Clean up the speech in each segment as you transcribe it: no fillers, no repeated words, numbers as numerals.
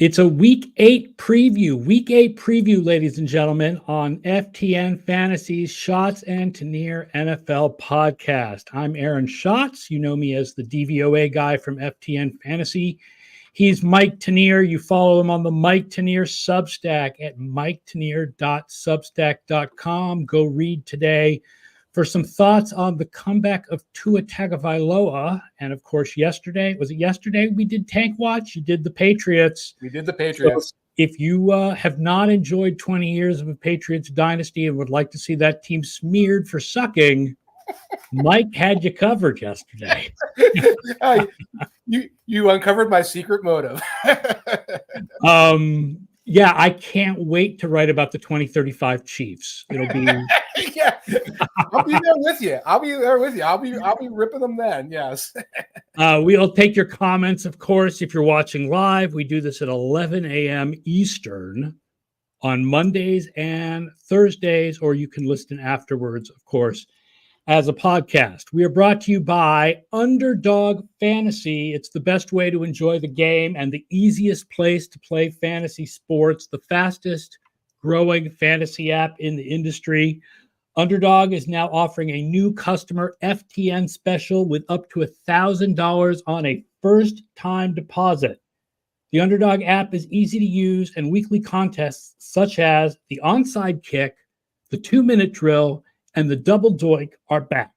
It's a Week 8 preview, ladies and gentlemen, on FTN Fantasy's Schatz and Tanier NFL podcast. I'm Aaron Schatz. You know me as the DVOA guy from FTN Fantasy. He's Mike Tanier. You follow him on the Mike Tanier Substack at miketanier.substack.com. Go read today for some thoughts on the comeback of Tua Tagovailoa. And of course, yesterday, was it yesterday we did Tank Watch? You did the Patriots. We did the Patriots. So if you have not enjoyed 20 years of a Patriots dynasty and would like to see that team smeared for sucking, Mike had you covered yesterday. You uncovered my secret motive. Yeah, I can't wait to write about the 2035 Chiefs. It'll be yeah. I'll be there with you. I'll be ripping them then. Yes. We'll take your comments, of course, if you're watching live. We do this at 11 a.m. Eastern on Mondays and Thursdays, or you can listen afterwards, of course, as a podcast. We are brought to you by Underdog Fantasy. It's the best way to enjoy the game and the easiest place to play fantasy sports, the fastest growing fantasy app in the industry. Underdog is now offering a new customer FTN special with up to $1,000 on a first-time deposit. The Underdog app is easy to use, and weekly contests such as the onside kick, the 2-minute drill, and the double doink are back.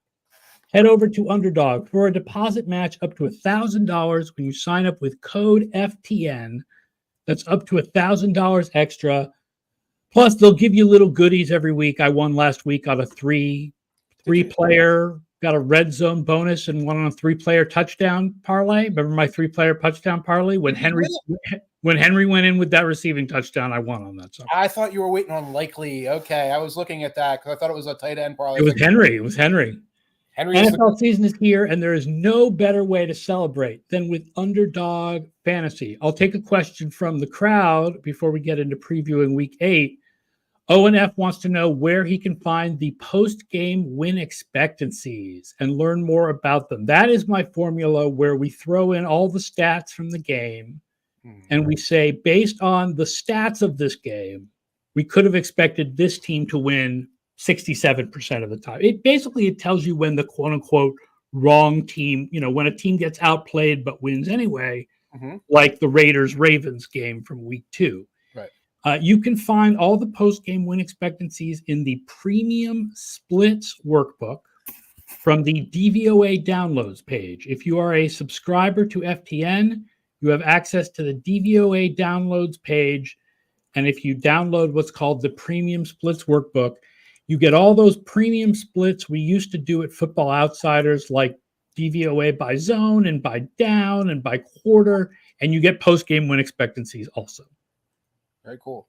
Head over to Underdog for a deposit match up to $1,000 when you sign up with code FTN. That's up to $1,000 extra. Plus, they'll give you little goodies every week. I won last week on a three-player, got a red zone bonus and won on a 3-player touchdown parlay. Remember my 3-player touchdown parlay? When Henry went in with that receiving touchdown, I won on that. So I thought you were waiting on likely. Okay, I was looking at that because I thought it was a tight end parlay. It was Henry. NFL season is here, and there is no better way to celebrate than with Underdog Fantasy. I'll take a question from the crowd before we get into previewing Week 8. ONF wants to know where he can find the post-game win expectancies and learn more about them. That is my formula where we throw in all the stats from the game, and we say, based on the stats of this game, we could have expected this team to win 67% of the time. It tells you when the quote-unquote wrong team, when a team gets outplayed but wins anyway, like the Raiders-Ravens game from Week 2. Right. You can find all the post-game win expectancies in the Premium Splits workbook from the DVOA downloads page. If you are a subscriber to FTN, you have access to the DVOA downloads page. And if you download what's called the Premium Splits workbook, you get all those premium splits we used to do at Football Outsiders, like DVOA by zone and by down and by quarter, and you get post-game win expectancies also. Very cool.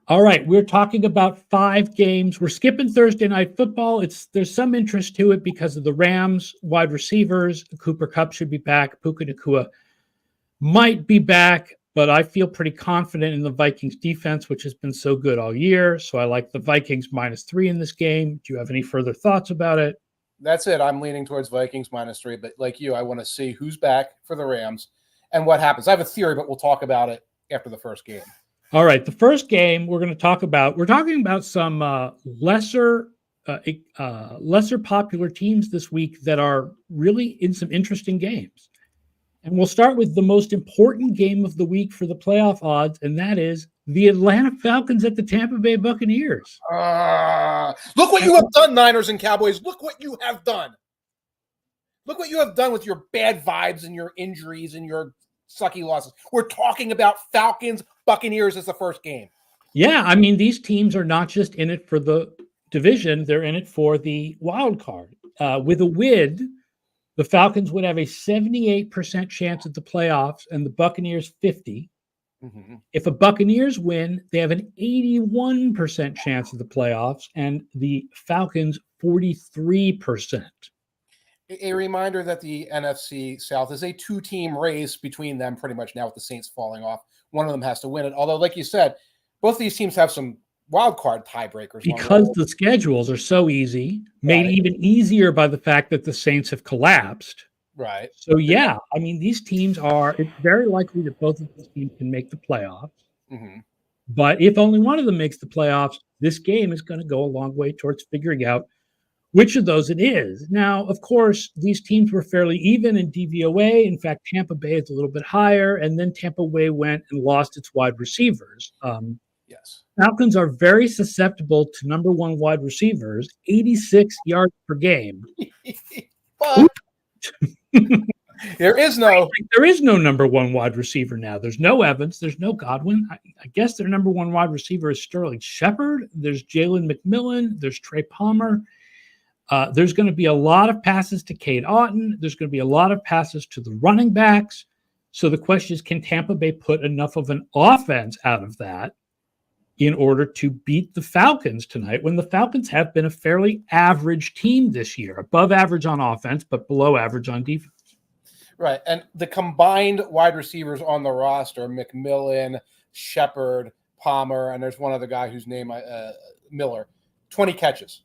All right, we're talking about 5 games. We're skipping Thursday Night Football. There's some interest to it because of the Rams wide receivers. Cooper Kupp should be back. Puka Nacua might be back, but I feel pretty confident in the Vikings defense, which has been so good all year. So I like the Vikings -3 in this game. Do you have any further thoughts about it? That's it. I'm leaning towards Vikings -3, but like you, I want to see who's back for the Rams and what happens. I have a theory, but we'll talk about it after the first game. All right. The first game we're talking about some lesser popular teams this week that are really in some interesting games. And we'll start with the most important game of the week for the playoff odds, and that is the Atlanta Falcons at the Tampa Bay Buccaneers. Look what you have done, Niners and Cowboys. Look what you have done. Look what you have done with your bad vibes and your injuries and your sucky losses. We're talking about Falcons, Buccaneers as the first game. Yeah, I mean, these teams are not just in it for the division. They're in it for the wild card. With a win, the Falcons would have a 78% chance at the playoffs and the Buccaneers 50%. If a Buccaneers win, they have an 81% chance of the playoffs and the Falcons 43%. A reminder that the NFC South is a 2-team race between them pretty much now with the Saints falling off. One of them has to win it. Although, like you said, both these teams have some wild card tiebreakers. Because the schedules are so easy, made even easier by the fact that the Saints have collapsed. Right. So, yeah, I mean, these teams it's very likely that both of these teams can make the playoffs. Mm-hmm. But if only one of them makes the playoffs, this game is going to go a long way towards figuring out which of those it is. Now, of course, these teams were fairly even in DVOA. In fact, Tampa Bay is a little bit higher, and then Tampa Bay went and lost its wide receivers. Yes. Falcons are very susceptible to number one wide receivers, 86 yards per game. But there is no number one wide receiver now. There's no Evans. There's no Godwin. I guess their number one wide receiver is Sterling Shepard. There's Jalen McMillan. There's Trey Palmer. There's going to be a lot of passes to Cade Otton. There's going to be a lot of passes to the running backs. So the question is, can Tampa Bay put enough of an offense out of that in order to beat the Falcons tonight, when the Falcons have been a fairly average team this year, above average on offense, but below average on defense? Right. And the combined wide receivers on the roster, McMillan, Shepard, Palmer, and there's one other guy whose name Miller, 20 catches.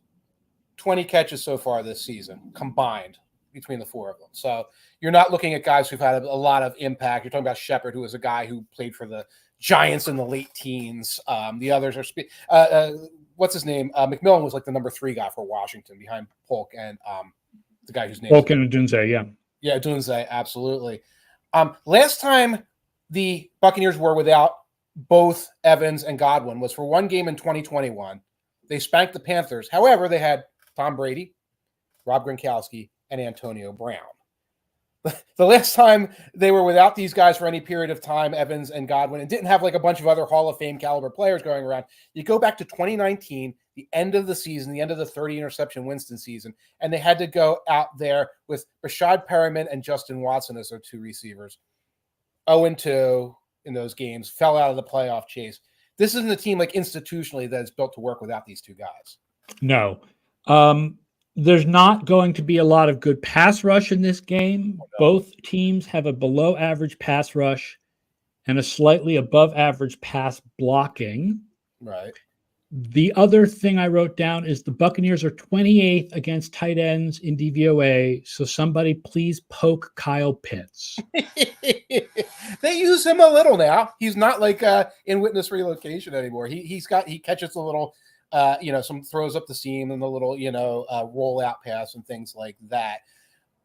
20 catches so far this season combined between the four of them. So you're not looking at guys who've had a lot of impact. You're talking about Shepard, who was a guy who played for the Giants in the late teens. The others are what's his name? McMillan was like the number 3 guy for Washington behind Polk and the guy whose name Polk and Dunze, yeah. Yeah, Dunze, absolutely. Last time the Buccaneers were without both Evans and Godwin was for one game in 2021. They spanked the Panthers. However, they had Tom Brady, Rob Gronkowski, and Antonio Brown. The last time they were without these guys for any period of time, Evans and Godwin, and didn't have like a bunch of other Hall of Fame caliber players going around, you go back to 2019, the end of the season, the end of the 30 interception Winston season, and they had to go out there with Rashad Perriman and Justin Watson as their 2 receivers. 0-2 in those games, fell out of the playoff chase. This isn't a team like institutionally that is built to work without these 2 guys. No. There's not going to be a lot of good pass rush in this game. Oh, no. Both teams have a below average pass rush and a slightly above average pass blocking. Right. The other thing I wrote down is the Buccaneers are 28th against tight ends in DVOA. So somebody please poke Kyle Pitts. They use him a little now. He's not like in witness relocation anymore. He catches a little, some throws up the seam and the little, roll out pass and things like that.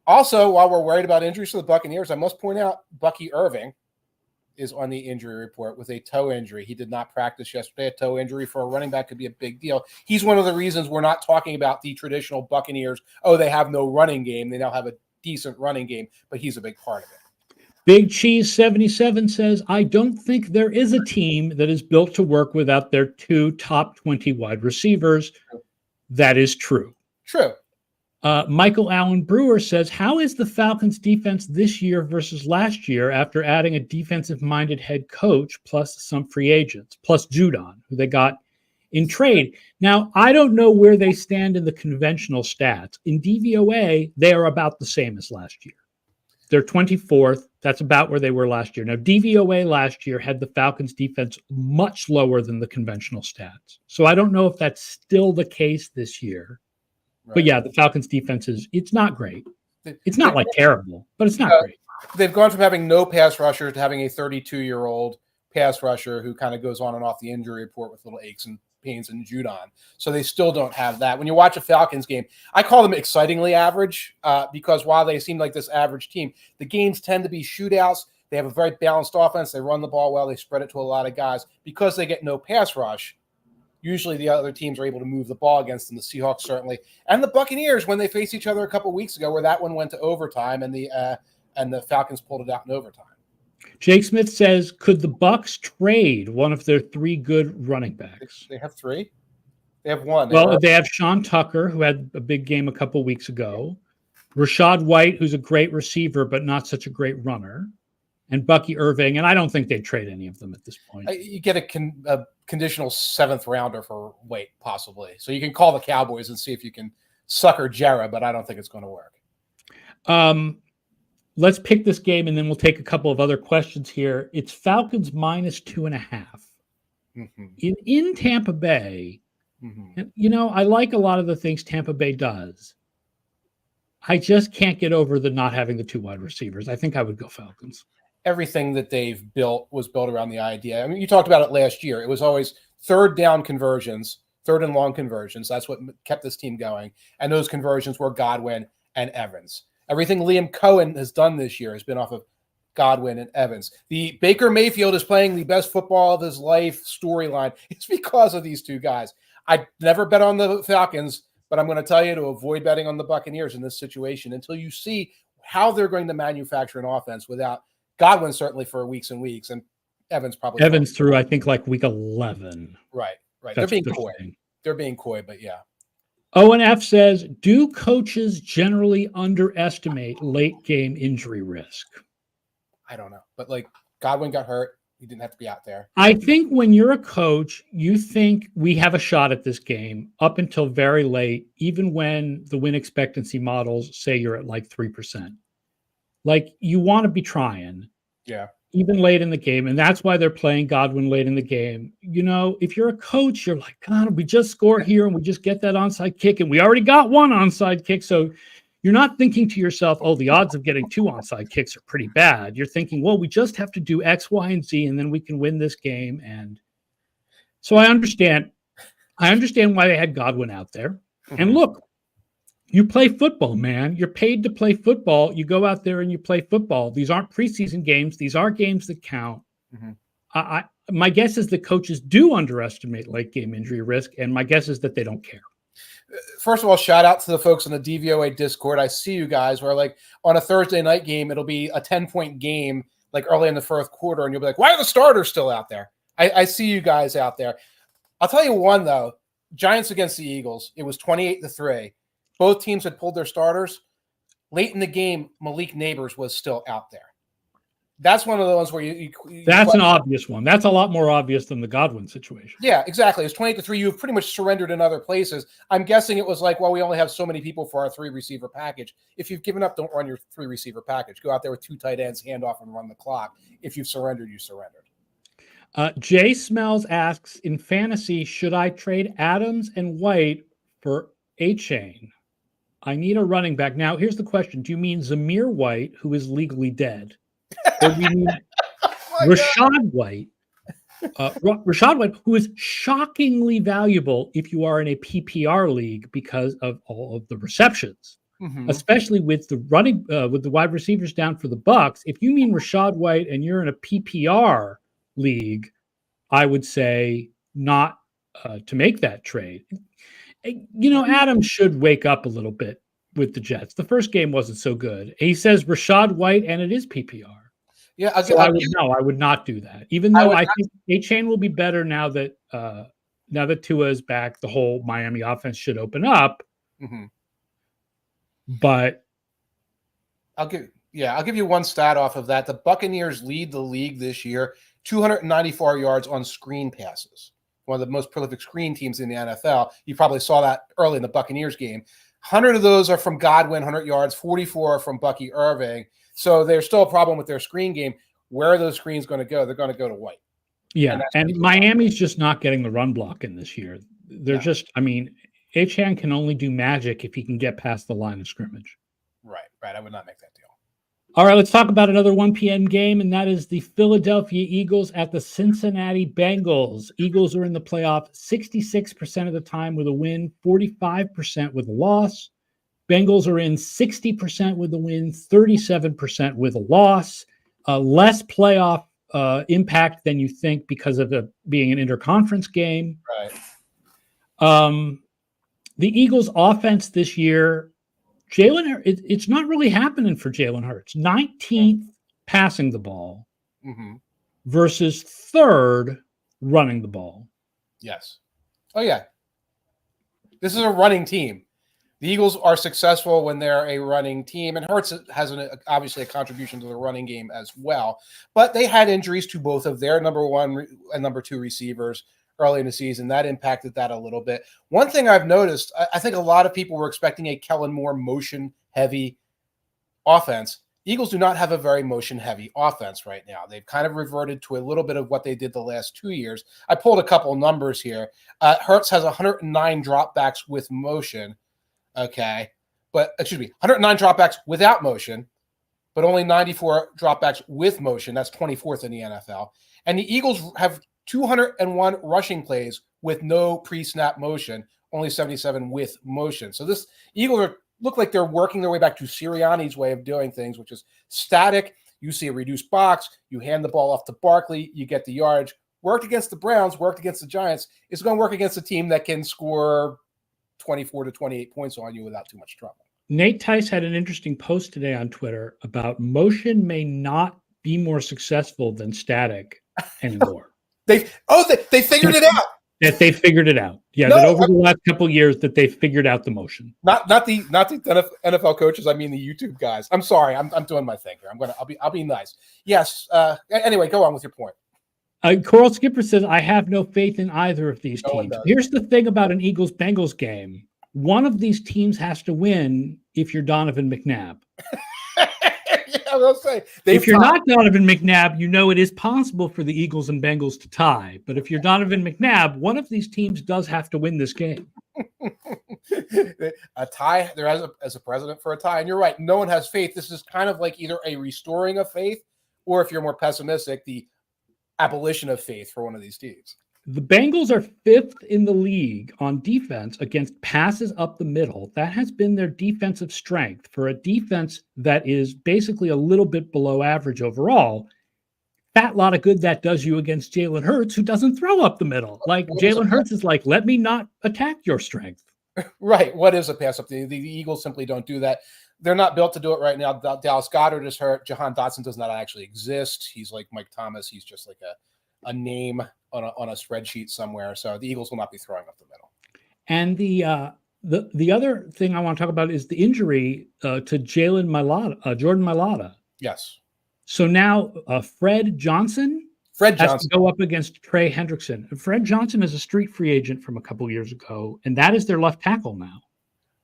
Also, while we're worried about injuries for the Buccaneers, I must point out Bucky Irving is on the injury report with a toe injury. He did not practice yesterday. A toe injury for a running back could be a big deal. He's one of the reasons we're not talking about the traditional Buccaneers. Oh, they have no running game. They now have a decent running game, but he's a big part of it. Big Cheese 77 says, I don't think there is a team that is built to work without their 2 top 20 wide receivers. That is true. True. Michael Allen Brewer says, how is the Falcons defense this year versus last year after adding a defensive-minded head coach plus some free agents, plus Judon, who they got in trade? Now, I don't know where they stand in the conventional stats. In DVOA, they are about the same as last year. They're 24th. That's about where they were last year. Now, DVOA last year had the Falcons defense much lower than the conventional stats. So I don't know if that's still the case this year. Right. But yeah, the Falcons defense it's not great. It's not like terrible, but it's not great. They've gone from having no pass rusher to having a 32-year-old pass rusher who kind of goes on and off the injury report with little aches and pains and Judon. So they still don't have that. When you watch a Falcons game, I call them excitingly average because while they seem like this average team, the games tend to be shootouts. They have a very balanced offense. They run the ball well. They spread it to a lot of guys. Because they get no pass rush, usually the other teams are able to move the ball against them, the Seahawks certainly. And the Buccaneers, when they faced each other a couple of weeks ago, where that one went to overtime and the Falcons pulled it out in overtime. Jake Smith says, could the Bucs trade one of their 3 good running backs? They have 3? They have 1. They have Sean Tucker, who had a big game a couple weeks ago. Rashad White, who's a great receiver, but not such a great runner. And Bucky Irving. And I don't think they'd trade any of them at this point. You get a conditional 7th rounder for White, possibly. So you can call the Cowboys and see if you can sucker Jarrah, but I don't think it's going to work. Let's pick this game, and then we'll take a couple of other questions here. It's Falcons minus 2.5. Mm-hmm. In Tampa Bay, mm-hmm. I like a lot of the things Tampa Bay does. I just can't get over the not having the 2 wide receivers. I think I would go Falcons. Everything that they've built was built around the idea. I mean, you talked about it last year. It was always third down conversions, third and long conversions. That's what kept this team going. And those conversions were Godwin and Evans. Everything Liam Cohen has done this year has been off of Godwin and Evans. The Baker Mayfield is playing the best football of his life storyline. It's because of these two guys. I never bet on the Falcons, but I'm going to tell you to avoid betting on the Buccaneers in this situation until you see how they're going to manufacture an offense without Godwin, certainly for weeks and weeks, and Evans probably. Evans through, I think, like week 11. Right. That's They're being coy. They're being coy, but yeah. ONF says, do coaches generally underestimate late game injury risk? I don't know. But like Godwin got hurt. He didn't have to be out there. I think when you're a coach, you think we have a shot at this game up until very late, even when the win expectancy models say you're at like 3%. Like you want to be trying. Yeah. Even late in the game. And that's why they're playing Godwin late in the game. You know, if you're a coach, you're like, God, we just score here and we just get that onside kick. And we already got one onside kick. So you're not thinking to yourself, oh, the odds of getting 2 onside kicks are pretty bad. You're thinking, well, we just have to do X, Y, and Z, and then we can win this game. And so I understand why they had Godwin out there. Mm-hmm. And look, you play football, man. You're paid to play football. You go out there and you play football. These aren't preseason games. These are games that count. Mm-hmm. My guess is that coaches do underestimate late game injury risk, and my guess is that they don't care. First of all, shout out to the folks on the DVOA Discord. I see you guys where like on a Thursday night game, it'll be a 10-point game like early in the fourth quarter, and you'll be like, why are the starters still out there? I see you guys out there. I'll tell you one, though. Giants against the Eagles, it was 28-3. Both teams had pulled their starters. Late in the game, Malik Neighbors was still out there. That's one of the ones where you that's an obvious one. That's a lot more obvious than the Godwin situation. Yeah, exactly. It's 28-3. You've pretty much surrendered in other places. I'm guessing it was like, well, we only have so many people for our 3-receiver package. If you've given up, don't run your 3-receiver package. Go out there with 2 tight ends, hand off, and run the clock. If you've surrendered, you surrendered. Jay Smells asks, in fantasy, should I trade Adams and White for A-Chain? I need a running back. Now, here's the question. Do you mean Zamir White, who is legally dead? Or do you mean Rashad White? Rashad White, who is shockingly valuable if you are in a PPR league because of all of the receptions, especially with the running, with the wide receivers down for the Bucs. If you mean Rashad White and you're in a PPR league, I would say not to make that trade. You know, Adams should wake up a little bit with the Jets. The first game wasn't so good. He says Rashad White, and it is PPR. Yeah, I would not do that. Even though I think A-Chain will be better now that Tua is back. The whole Miami offense should open up. Mm-hmm. But I'll give you one stat off of that. The Buccaneers lead the league this year, 294 yards on screen passes. One of the most prolific screen teams in the NFL. You probably saw that early in the Buccaneers game. 100 of those are from Godwin, 100 yards, 44 are from Bucky Irving. So there's still a problem with their screen game. Where are those screens going to go? They're going to go to White. Yeah, and Miami's just not getting the run block in this year. They're just, I mean, Achane can only do magic if he can get past the line of scrimmage. Right. I would not make that deal. All right, let's talk about another 1 p.m. game, and that is the Philadelphia Eagles at the Cincinnati Bengals. Eagles are in the playoff 66% of the time with a win, 45% with a loss. Bengals are in 60% with a win, 37% with a loss. Less playoff impact than you think because of it being an interconference game. Right. The Eagles' offense this year, it's not really happening for Jalen Hurts. 19th passing the ball versus 3rd running the ball. Yes. Oh, yeah. This is a running team. The Eagles are successful when they're a running team, and Hurts has obviously a contribution to the running game as well. But they had injuries to both of their number 1 and number 2 receivers early in the season. That impacted that a little bit. One thing I've noticed, I think a lot of people were expecting a Kellen Moore motion-heavy offense. Eagles do not have a very motion-heavy offense right now. They've kind of reverted to a little bit of what they did the last 2 years. I pulled a couple numbers here. Hurts has 109 dropbacks with motion. Okay. but 109 dropbacks without motion, but only 94 dropbacks with motion. That's 24th in the NFL. And the Eagles have 201 rushing plays with no pre-snap motion, only 77 with motion. So this Eagles look like they're working their way back to Sirianni's way of doing things, which is static. You see a reduced box, you hand the ball off to Barkley, you get the yardage. Worked against the Browns, worked against the Giants. It's going to work against a team that can score 24 to 28 points on you without too much trouble. Nate Tice had an interesting post today on Twitter about motion may not be more successful than static anymore. They figured it out. That they figured it out. Yeah, No, that over the last couple of years that they figured out the motion. Not the NFL coaches. I mean the YouTube guys. I'm sorry. I'm doing my thing here. I'll be nice. Yes. Anyway, go on with your point. Coral Skipper says, I have no faith in either of these No one teams. does. Here's the thing about an Eagles-Bengals game. One of these teams has to win if you're Donovan McNabb. Yeah, I'll say. If you're not Donovan McNabb, you know it is possible for the Eagles and Bengals to tie. But if you're Donovan McNabb, one of these teams does have to win this game. A tie, there as a precedent for a tie. And you're right. No one has faith. This is kind of like either a restoring of faith, or if you're more pessimistic, the abolition of faith for one of these teams. The Bengals are 5th in the league on defense against passes up the middle. That has been their defensive strength for a defense that is basically a little bit below average overall. Fat lot of good that does you against Jalen Hurts, who doesn't throw up the middle. Like Jalen Hurts is like, let me not attack your strength. Right. What is a pass up? The Eagles simply don't do that. They're not built to do it right now. Dallas Goedert is hurt. Jahan Dotson does not actually exist. He's like Mike Thomas. He's just like a name on a spreadsheet somewhere. So the Eagles will not be throwing up the middle. And the other thing I want to talk about is the injury to Jordan Mailata. Yes. So now Fred Johnson has to go up against Trey Hendrickson. Fred Johnson is a street free agent from a couple years ago, and that is their left tackle now.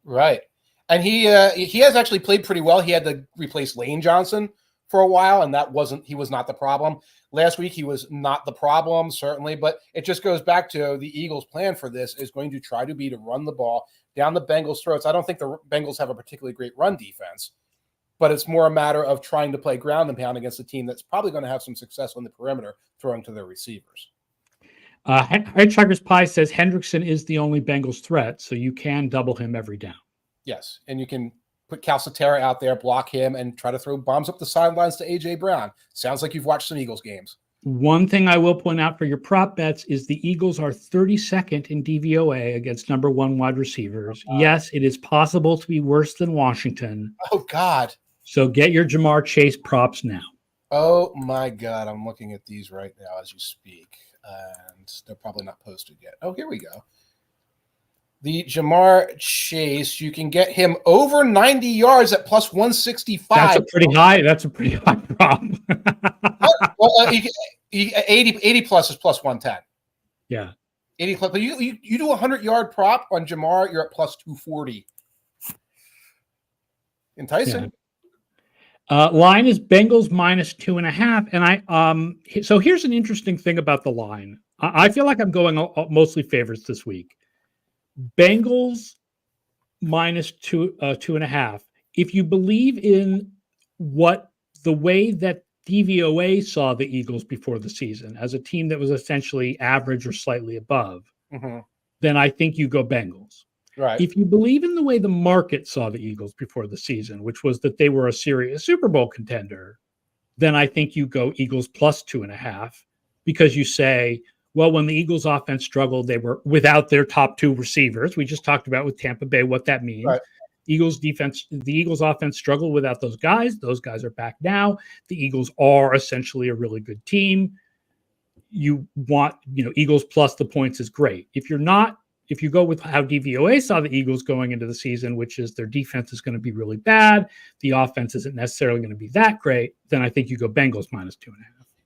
Right. And he has actually played pretty well. He had to replace Lane Johnson for a while, and he was not the problem. Last week, he was not the problem, certainly, but it just goes back to the Eagles' plan for this is going to try to run the ball down the Bengals' throats. I don't think the Bengals have a particularly great run defense, but it's more a matter of trying to play ground and pound against a team that's probably going to have some success on the perimeter throwing to their receivers. Hitchhiker's Pie says Hendrickson is the only Bengals threat, so you can double him every down. Yes, and you can put Calcaterra out there, block him, and try to throw bombs up the sidelines to A.J. Brown. Sounds like you've watched some Eagles games. One thing I will point out for your prop bets is the Eagles are 32nd in DVOA against number 1 wide receivers. Yes, it is possible to be worse than Washington. Oh, God. So get your Jamar Chase props now. Oh, my God. I'm looking at these right now as you speak, and they're probably not posted yet. Oh, here we go. The Jamar Chase, you can get him over 90 yards at plus 165. That's a pretty high prop. Well, 80 plus is plus 110. Yeah. 80 plus, but you do a 100-yard prop on Jamar, you're at plus 240. Enticing. Yeah. Line is Bengals minus 2.5. And so here's an interesting thing about the line. I feel like I'm going mostly favorites this week. Bengals minus 2.5. If you believe in the way that DVOA saw the Eagles before the season as a team that was essentially average or slightly above, then I think you go Bengals. Right. If you believe in the way the market saw the Eagles before the season, which was that they were a serious Super Bowl contender, then I think you go Eagles plus 2.5 because you say, well, when the Eagles offense struggled, they were without their top 2 receivers. We just talked about with Tampa Bay what that means. Right. The Eagles offense struggled without those guys. Those guys are back now. The Eagles are essentially a really good team. You want, Eagles plus the points is great. If you go with how DVOA saw the Eagles going into the season, which is their defense is going to be really bad, the offense isn't necessarily going to be that great, then I think you go Bengals minus 2.5.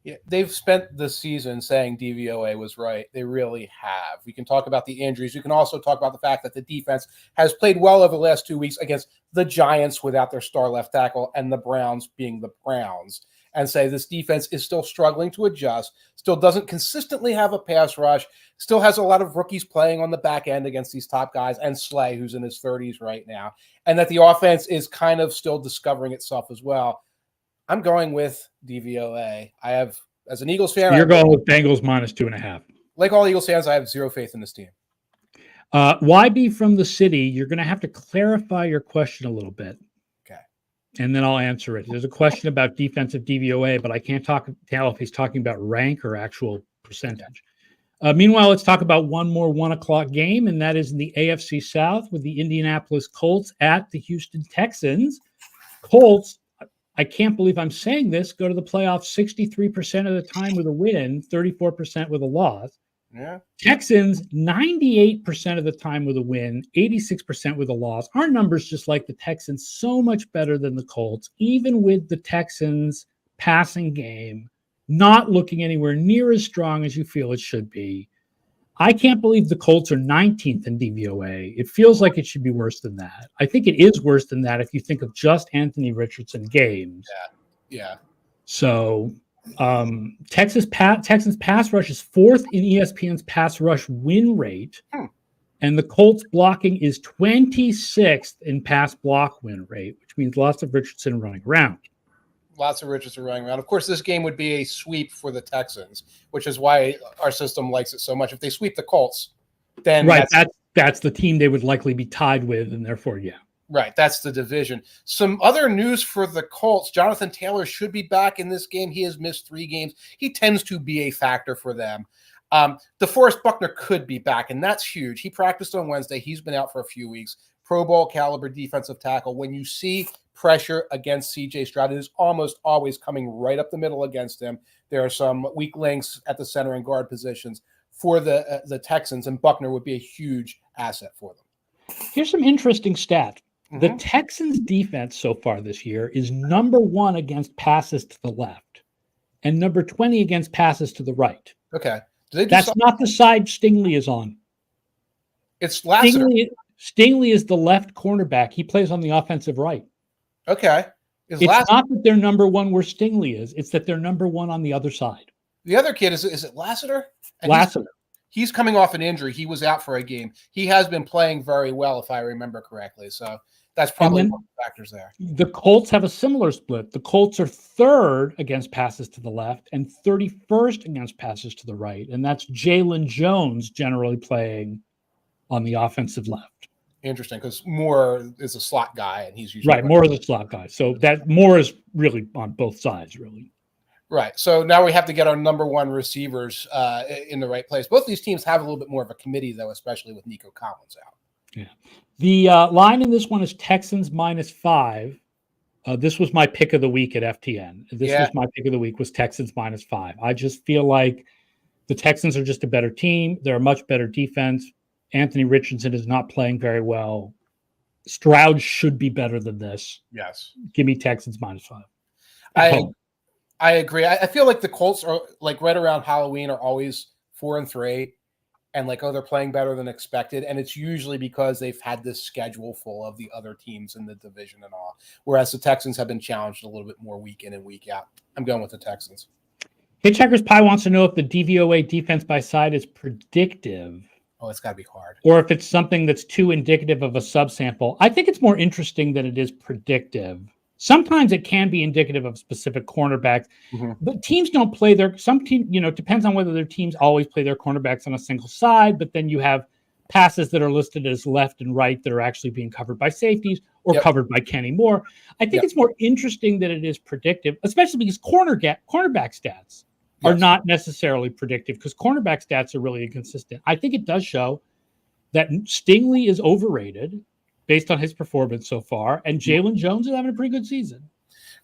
Yeah, they've spent the season saying DVOA was right. They really have. We can talk about the injuries. You can also talk about the fact that the defense has played well over the last 2 weeks against the Giants without their star left tackle and the Browns being the Browns. and say this defense is still struggling to adjust, still doesn't consistently have a pass rush, still has a lot of rookies playing on the back end against these top guys, and Slay, who's in his 30s right now, and that the offense is kind of still discovering itself as well. I'm going with DVOA. I have, as an Eagles fan, You're going with Bengals minus 2.5. Like all Eagles fans, I have zero faith in this team. YB from the city, you're going to have to clarify your question a little bit. Okay. And then I'll answer it. There's a question about defensive DVOA, but I can't tell if he's talking about rank or actual percentage. Meanwhile, let's talk about one more 1 o'clock game, and that is in the AFC South with the Indianapolis Colts at the Houston Texans. Colts, I can't believe I'm saying this, go to the playoffs 63% of the time with a win, 34% with a loss. Yeah. Texans, 98% of the time with a win, 86% with a loss. Our numbers, just like the Texans, so much better than the Colts, even with the Texans' passing game not looking anywhere near as strong as you feel it should be. I can't believe the Colts are 19th in DVOA. It feels like it should be worse than that. I think it is worse than that if you think of just Anthony Richardson games. Yeah. So Texans pass rush is 4th in ESPN's pass rush win rate, and the Colts blocking is 26th in pass block win rate, which means lots of Richardson running around. Lots of Richardson running around. Of course, this game would be a sweep for the Texans, which is why our system likes it so much. If they sweep the Colts, then that's the team they would likely be tied with, and therefore, yeah. Right, that's the division. Some other news for the Colts. Jonathan Taylor should be back in this game. He has missed 3 games. He tends to be a factor for them. DeForest Buckner could be back, and that's huge. He practiced on Wednesday. He's been out for a few weeks. Pro Bowl caliber defensive tackle. When you see pressure against C.J. Stroud, it is almost always coming right up the middle against him. There are some weak links at the center and guard positions for the Texans, and Buckner would be a huge asset for them. Here's some interesting stats. The Texans defense so far this year is number 1 against passes to the left and number 20 against passes to the right. Okay. That's not the side Stingley is on. It's Lassiter. Stingley is the left cornerback. He plays on the offensive right. Okay. It's not that they're number 1 where Stingley is. It's that they're number 1 on the other side. The other kid, is it Lassiter? Lassiter. He's coming off an injury. He was out for a game. He has been playing very well, if I remember correctly. So that's probably one of the factors there. The Colts have a similar split. The Colts are 3rd against passes to the left and 31st against passes to the right. And that's Jalen Jones generally playing on the offensive left. Interesting, because Moore is a slot guy, and he's usually Moore is a slot guy. So that Moore is really on both sides, really. Right. So now we have to get our number 1 receivers in the right place. Both these teams have a little bit more of a committee, though, especially with Nico Collins out. Yeah. The line in this one is Texans -5. This was my pick of the week at FTN. Was my pick of the week was Texans -5. I just feel like the Texans are just a better team. They're a much better defense. Anthony Richardson is not playing very well. Stroud should be better than this. Yes. Give me Texans -5. I agree. I feel like the Colts are like right around Halloween are always 4-3 and like, they're playing better than expected. And it's usually because they've had this schedule full of the other teams in the division and all. Whereas the Texans have been challenged a little bit more week in and week out. I'm going with the Texans. Hitchhiker's Pie wants to know if the DVOA defense by side is predictive. Oh, it's got to be hard. Or if it's something that's too indicative of a subsample. I think it's more interesting than it is predictive. Sometimes it can be indicative of specific cornerbacks, but teams don't play depends on whether their teams always play their cornerbacks on a single side, but then you have passes that are listed as left and right that are actually being covered by safeties or covered by Kenny Moore. I think it's more interesting than it is predictive, especially because cornerback stats are not necessarily predictive because cornerback stats are really inconsistent. I think it does show that Stingley is overrated based on his performance so far, and Jalen Jones is having a pretty good season.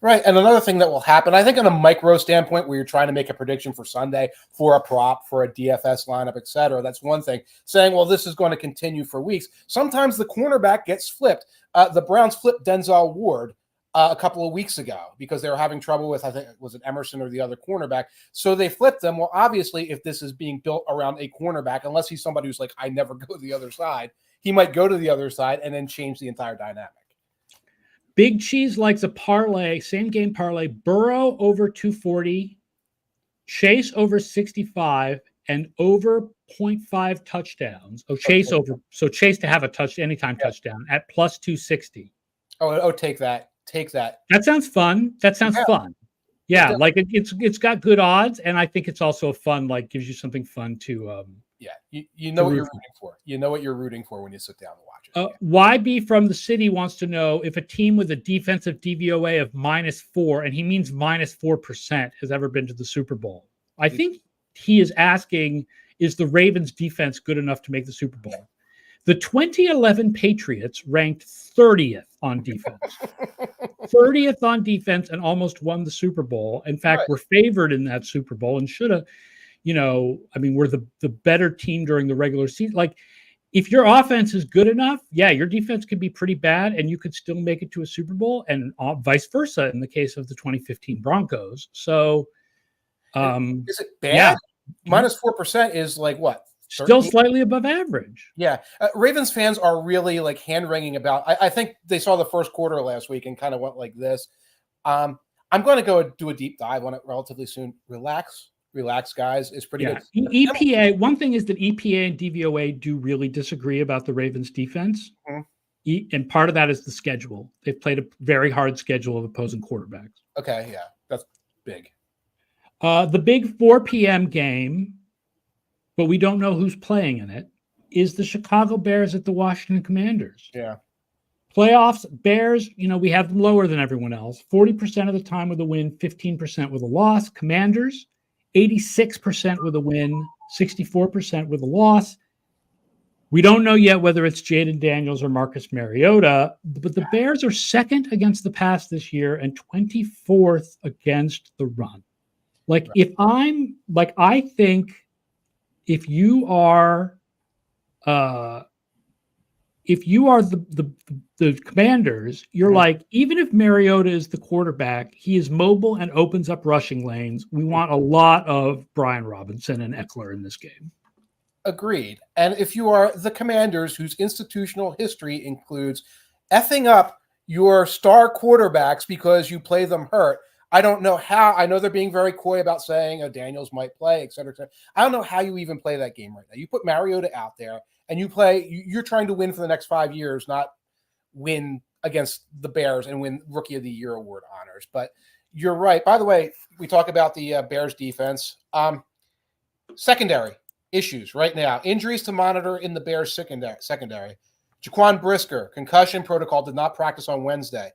Right, and another thing that will happen, I think on a micro standpoint where you're trying to make a prediction for Sunday, for a prop, for a DFS lineup, et cetera, that's one thing. Saying, well, this is going to continue for weeks. Sometimes the cornerback gets flipped. The Browns flipped Denzel Ward a couple of weeks ago because they were having trouble with, I think, was it Emerson or the other cornerback? So they flipped them. Well, obviously, if this is being built around a cornerback, unless he's somebody who's like, I never go to the other side, he might go to the other side and then change the entire dynamic. Big Cheese likes a parlay, same game parlay, Burrow over 240, Chase over 65, and over 0.5 touchdowns. Oh, Chase over. So Chase to have a anytime touchdown at plus 260. Oh, take that. Take that. That sounds fun. That sounds fun. Yeah, like it's got good odds, and I think it's also a fun, like gives you something fun to you know what you're rooting for. You know what you're rooting for when you sit down and watch it. YB from the city wants to know if a team with a defensive DVOA of -4, and he means -4%, has ever been to the Super Bowl. I think he is asking, is the Ravens defense good enough to make the Super Bowl? The 2011 Patriots ranked 30th on defense. 30th on defense and almost won the Super Bowl. In fact, we're favored in that Super Bowl and should have, we're the better team during the regular season. Like, if your offense is good enough, your defense could be pretty bad and you could still make it to a Super Bowl, and vice versa in the case of the 2015 Broncos. So, is it bad? -4% is like what? 13? Still slightly above average. Yeah. Ravens fans are really like hand-wringing about. I think they saw the first quarter last week and kind of went like this. I'm going to go do a deep dive on it relatively soon. Relax, guys. It's pretty good. EPA, one thing is that EPA and DVOA do really disagree about the Ravens defense. Mm-hmm. And part of that is the schedule. They've played a very hard schedule of opposing quarterbacks. Okay, yeah. That's big. The big 4 p.m. game, but we don't know who's playing in it, is the Chicago Bears at the Washington Commanders. Yeah. Playoffs, Bears, we have them lower than everyone else. 40% of the time with a win, 15% with a loss. Commanders, 86% with a win, 64% with a loss. We don't know yet whether it's Jaden Daniels or Marcus Mariota, but the Bears are second against the pass this year and 24th against the run. Like, I think if you are the Commanders, you're like, even if Mariota is the quarterback, he is mobile and opens up rushing lanes. We want a lot of Brian Robinson and Eckler in this game. Agreed. And if you are the Commanders, whose institutional history includes effing up your star quarterbacks because you play them hurt, I don't know how. I know they're being very coy about saying Daniels might play, et cetera, et cetera. I don't know how you even play that game right now. You put Mariota out there and you're trying to win for the next 5 years, not win against the Bears and win Rookie of the Year award honors. But you're right. By the way, we talk about the Bears defense. Secondary issues right now. Injuries to monitor in the Bears secondary. Jaquan Brisker, concussion protocol, did not practice on Wednesday.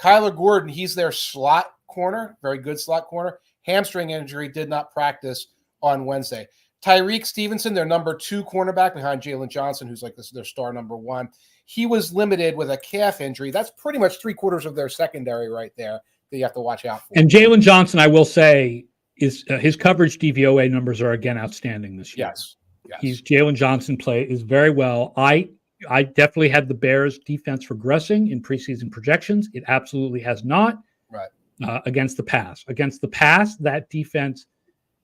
Kyler Gordon, he's their slot corner, very good slot corner. Hamstring injury, did not practice on Wednesday. Tyreek Stevenson, their number 2 cornerback behind Jalen Johnson, who's like their star number 1. He was limited with a calf injury. That's pretty much 3/4 of their secondary right there that you have to watch out for. And Jalen Johnson, I will say, is his coverage DVOA numbers are again outstanding this year. Yes. Jalen Johnson is very well. I definitely had the Bears defense regressing in preseason projections. It absolutely has not. Right. Against the pass. Against the pass, that defense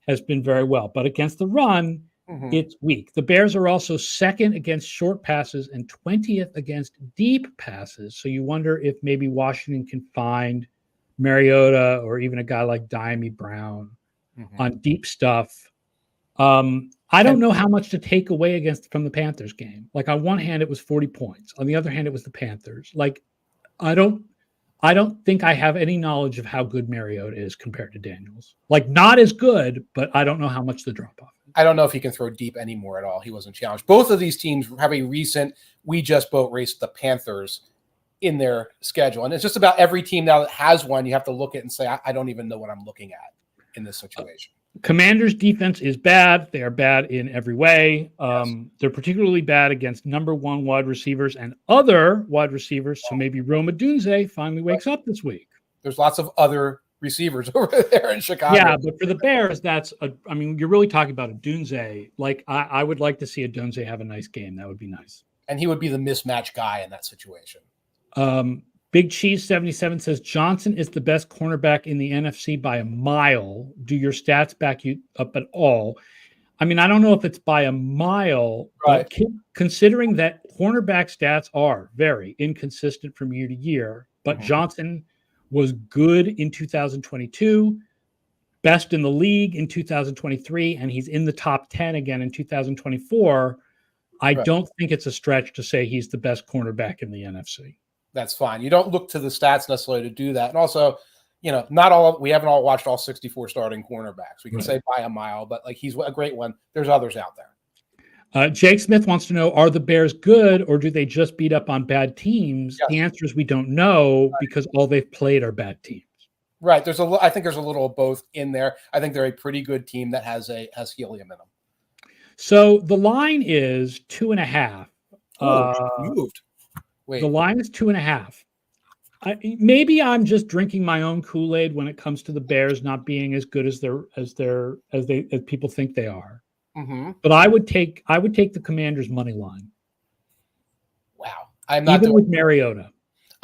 has been very well. But against the run, it's weak. The Bears are also second against short passes and 20th against deep passes. So you wonder if maybe Washington can find Mariota or even a guy like Diami Brown on deep stuff. I don't know how much to take away from the Panthers game. Like, on one hand, it was 40 points. On the other hand, it was the Panthers. Like, I don't think I have any knowledge of how good Mariota is compared to Daniels. Like, not as good, but I don't know how much the drop off is. I don't know if he can throw deep anymore at all. He wasn't challenged. Both of these teams have a recent we just boat race the Panthers in their schedule. And it's just about every team now that has one, you have to look at and say, I don't even know what I'm looking at in this situation. Commanders defense is bad. They are bad in every way. They're particularly bad against number 1 wide receivers and other wide receivers. So maybe Rome Odunze finally wakes up this week. There's lots of other receivers over there in Chicago. Yeah, but for the Bears, you're really talking about Odunze. Like, I would like to see Odunze have a nice game. That would be nice. And he would be the mismatch guy in that situation. Big Cheese 77 says Johnson is the best cornerback in the NFC by a mile. Do your stats back you up at all? I mean, I don't know if it's by a mile, but considering that cornerback stats are very inconsistent from year to year, but Johnson was good in 2022, best in the league in 2023, and he's in the top 10 again in 2024. I don't think it's a stretch to say he's the best cornerback in the NFC. That's fine. You don't look to the stats necessarily to do that. And also, we haven't all watched all 64 starting cornerbacks. We can say by a mile, but like he's a great one. There's others out there. Jake Smith wants to know, are the Bears good or do they just beat up on bad teams? Yes. The answer is we don't know because all they've played are bad teams. Right. I think there's a little of both in there. I think they're a pretty good team that has helium in them. So the line is 2.5. Moved. Wait. The line is 2.5. Maybe I'm just drinking my own Kool-Aid when it comes to the Bears not being as good as people think they are. But I would take the Commanders' money line. Wow. I'm not even with Mariota.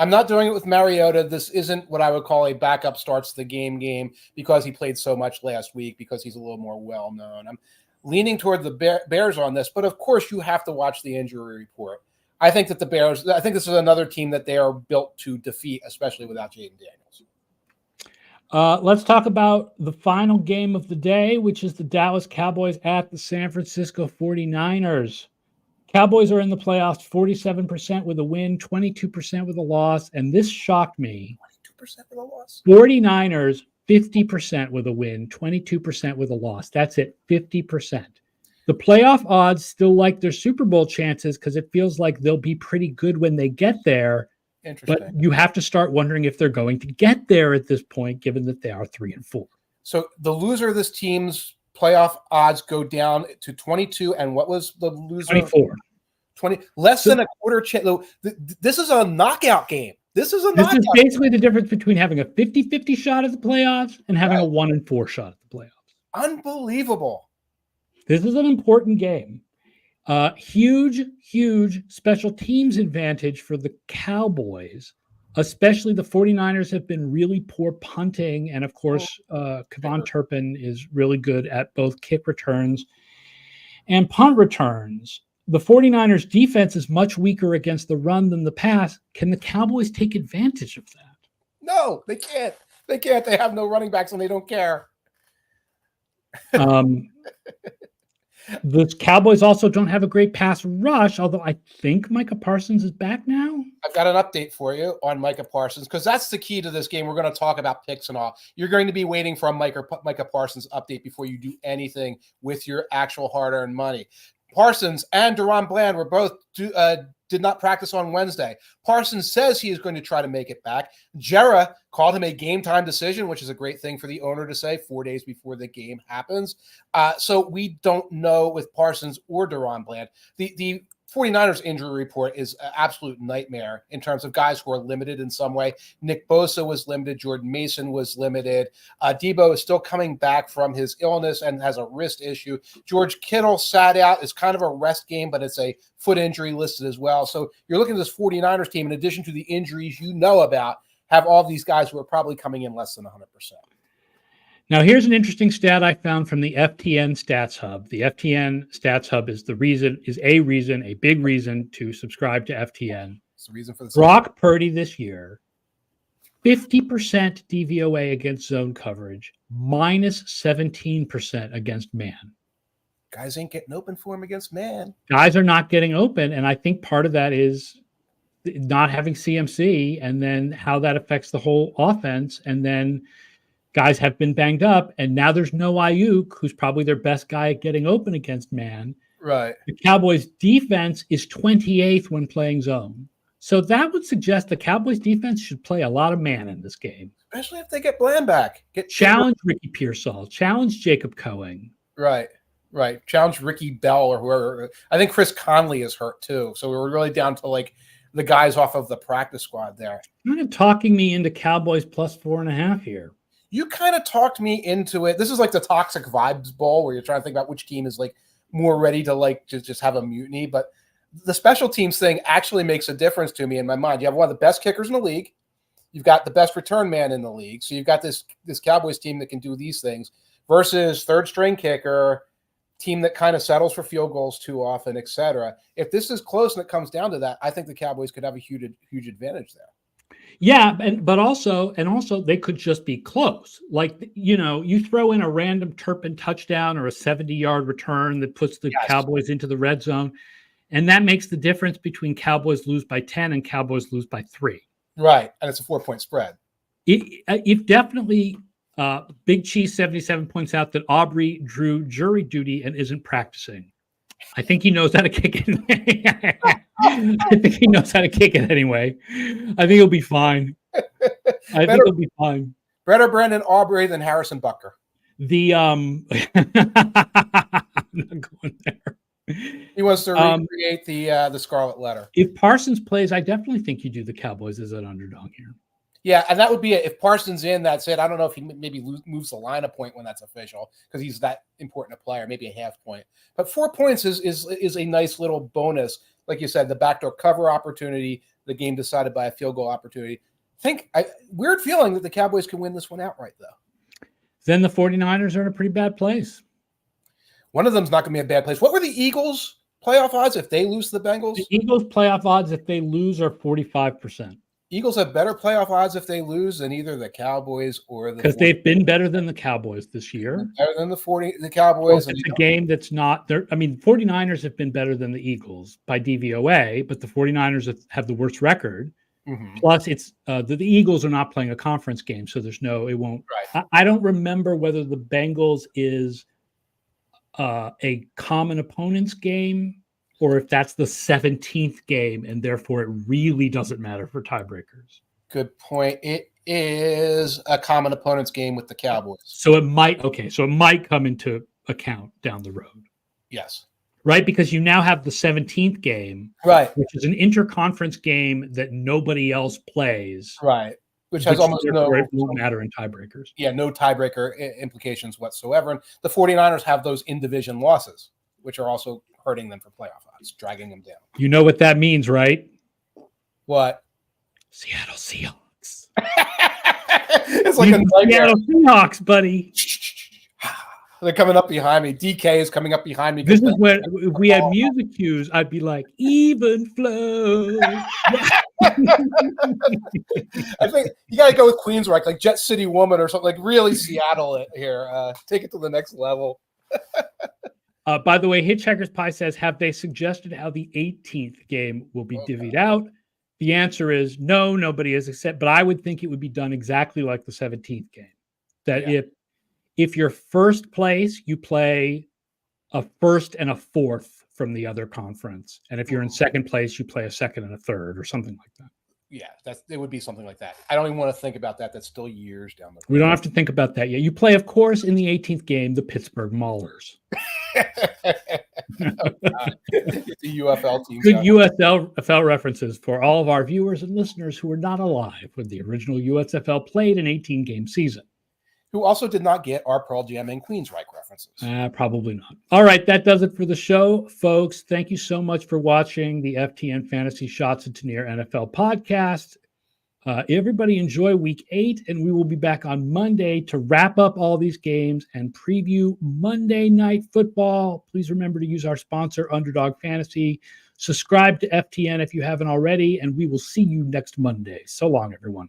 I'm not doing it with Mariota. This isn't what I would call a backup starts the game because he played so much last week because he's a little more well-known. I'm leaning toward the Bears on this, but of course you have to watch the injury report. I think that I think this is another team that they are built to defeat, especially without Jaden Daniels. Let's talk about the final game of the day, which is the Dallas Cowboys at the San Francisco 49ers. Cowboys are in the playoffs 47% with a win, 22% with a loss, and this shocked me. 22% with a loss? 49ers, 50% with a win, 22% with a loss. That's it, 50%. The playoff odds still like their Super Bowl chances because it feels like they'll be pretty good when they get there. Interesting. But you have to start wondering if they're going to get there at this point, given that they are 3-4. So the loser of this team's playoff odds go down to 22. And what was the loser? 24. 20, less than a quarter chance. This is a knockout game. This is basically the difference between having a 50-50 shot at the playoffs and having a 1-4 shot at the playoffs. Unbelievable. This is an important game. Huge special teams advantage for the Cowboys, especially the 49ers have been really poor punting. And of course, Kevon Turpin is really good at both kick returns and punt returns. The 49ers defense is much weaker against the run than the pass. Can the Cowboys take advantage of that? No, they can't. They can't. They have no running backs and they don't care. The Cowboys also don't have a great pass rush, although I think Micah Parsons is back now. I've got an update for you on Micah Parsons because that's the key to this game. We're going to talk about picks and all. You're going to be waiting for a Micah Parsons update before you do anything with your actual hard-earned money. Parsons and Deron Bland were both did not practice on Wednesday. Parsons says he is going to try to make it back. Jera called him a game-time decision, which is a great thing for the owner to say 4 days before the game happens. So we don't know with Parsons or Deron Bland. The 49ers injury report is an absolute nightmare in terms of guys who are limited in some way. Nick Bosa was limited. Jordan Mason was limited. Debo is still coming back from his illness and has a wrist issue. George Kittle sat out. It's kind of a rest game, but it's a foot injury listed as well. So you're looking at this 49ers team, in addition to the injuries you know about, have all these guys who are probably coming in less than 100%. Now, here's an interesting stat I found from the FTN Stats Hub. The FTN Stats Hub is a big reason to subscribe to FTN. It's the reason for this. Brock Purdy this year, 50% DVOA against zone coverage, minus 17% against man. Guys ain't getting open for him against man. Guys are not getting open, and I think part of that is not having CMC, and then how that affects the whole offense, and then guys have been banged up, and now there's no Ayuk, who's probably their best guy at getting open against man. Right. The Cowboys' defense is 28th when playing zone. So that would suggest the Cowboys' defense should play a lot of man in this game. Especially if they get Bland back. Challenge Ricky Pearsall. Challenge Jacob Cohen. Right. Challenge Ricky Bell or whoever. I think Chris Conley is hurt too. So we were really down to like the guys off of the practice squad there. You're kind of talking me into Cowboys plus 4.5 here. You kind of talked me into it. This is like the Toxic Vibes Bowl where you're trying to think about which team is like more ready to like just have a mutiny. But the special teams thing actually makes a difference to me in my mind. You have one of the best kickers in the league. You've got the best return man in the league. So you've got this Cowboys team that can do these things versus third string kicker, team that kind of settles for field goals too often, etc. If this is close and it comes down to that, I think the Cowboys could have a huge advantage there. Yeah, but also they could just be close. Like, you throw in a random Turpin touchdown or a 70-yard return that puts the Cowboys into the red zone, and that makes the difference between Cowboys lose by 10 and Cowboys lose by 3. Right, and it's a 4-point spread. If definitely, Big Cheese 77 points out that Aubrey drew jury duty and isn't practicing. I think he knows how to kick it. I think he knows how to kick it anyway. I think he'll be fine. I think he'll be fine. Better Brendan Aubrey than Harrison Butker. I'm not going there. He wants to recreate the Scarlet Letter. If Parsons plays, I definitely think you do the Cowboys as an underdog here. Yeah, and that would be if Parsons in. That's it. I don't know if he maybe moves the line a point when that's official because he's that important a player. Maybe a half point, but 4 points is a nice little bonus. Like you said, the backdoor cover opportunity, the game decided by a field goal opportunity. Weird feeling that the Cowboys can win this one outright, though. Then the 49ers are in a pretty bad place. One of them's not going to be a bad place. What were the Eagles' playoff odds if they lose to the Bengals? The Eagles' playoff odds if they lose are 45%. Eagles have better playoff odds if they lose than either the Cowboys or the because they've been better than the Cowboys this year. Better than the Cowboys. Well, it's a game that's not there. I mean, 49ers have been better than the Eagles by DVOA, but the 49ers have the worst record. Mm-hmm. Plus, it's the Eagles are not playing a conference game, so it won't. Right. I don't remember whether the Bengals is a common opponents game or if that's the 17th game, and therefore it really doesn't matter for tiebreakers. Good point. It is a common opponents game with the Cowboys. So it might come into account down the road. Yes. Right? Because you now have the 17th game, right, which is an interconference game that nobody else plays. Right. Which has almost no matter in tiebreakers. Yeah, no tiebreaker implications whatsoever. And the 49ers have those in-division losses, which are also hurting them for playoff odds, dragging them down. You know what that means, right? What? Seattle Seahawks. It's like a nightmare. Seattle Seahawks, buddy. They're coming up behind me. DK is coming up behind me. This is when if we had music cues, I'd be like, even flow. I think you got to go with Queensryche, like Jet City Woman or something, like really Seattle it here. Take it to the next level. By the way, Hitchhiker's Pie says, have they suggested how the 18th game will be divvied out? The answer is no, nobody has accepted, but I would think it would be done exactly like the 17th game. That if you're first place, you play a first and a fourth from the other conference. And if you're in second place, you play a second and a third or something like that. Yeah, it would be something like that. I don't even want to think about that. That's still years down the road. We don't have to think about that yet. You play, of course, in the 18th game, the Pittsburgh Maulers. It's a UFL team. Good USFL references for all of our viewers and listeners who were not alive when the original USFL played an 18-game season. Who also did not get our Pearl Jam and Queensryche references. Probably not. All right, that does it for the show, folks. Thank you so much for watching the FTN Fantasy Schatz and Tanier NFL podcast. Everybody enjoy Week 8, and we will be back on Monday to wrap up all these games and preview Monday Night Football. Please remember to use our sponsor, Underdog Fantasy. Subscribe to FTN if you haven't already, and we will see you next Monday. So long, everyone.